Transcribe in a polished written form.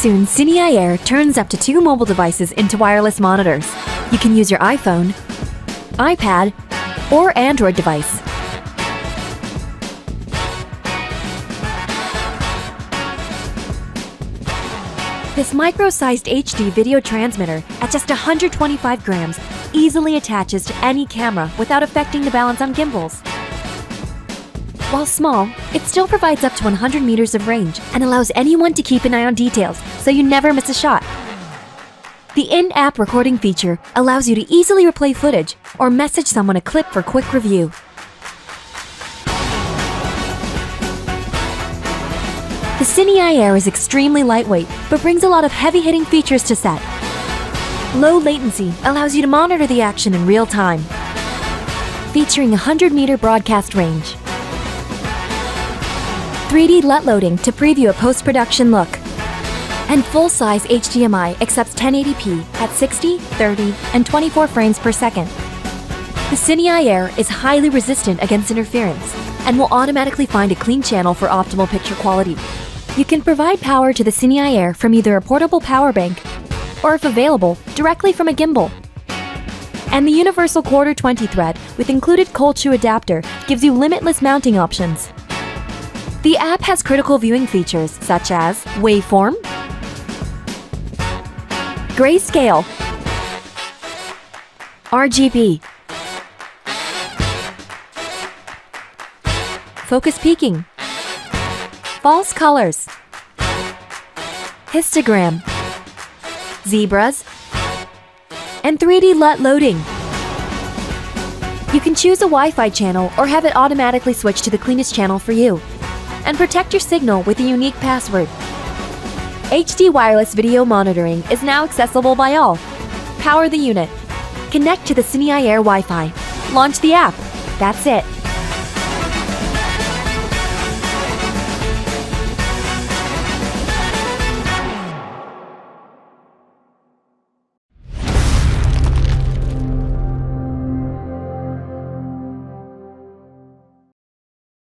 Accsoon CineEye Air turns up to 2 mobile devices into wireless monitors. You can use your iPhone, iPad, or Android device. This micro-sized HD video transmitter at just 125 grams easily attaches to any camera without affecting the balance on gimbals. While small, it still provides up to 100 meters of range and allows anyone to keep an eye on details so you never miss a shot. The in-app recording feature allows you to easily replay footage or message someone a clip for quick review. The CineEye Air is extremely lightweight, but brings a lot of heavy-hitting features to set. Low latency allows you to monitor the action in real time, featuring a 100-meter broadcast range. 3D LUT loading to preview a post-production look. And full-size HDMI accepts 1080p at 60, 30, and 24 frames per second. The CineEye Air is highly resistant against interference and will automatically find a clean channel for optimal picture quality. You can provide power to the CineEye Air from either a portable power bank or, if available, directly from a gimbal. And the universal quarter 20 thread with included cold shoe adapter gives you limitless mounting options. The app has critical viewing features such as waveform, grayscale, RGB, focus peaking, false colors, histogram, zebras, and 3D LUT loading. You can choose a Wi-Fi channel or have it automatically switch to the cleanest channel for you. And protect your signal with a unique password. HD wireless video monitoring is now accessible by all. Power the unit. Connect to the CineEye Air Wi-Fi. Launch the app. That's it.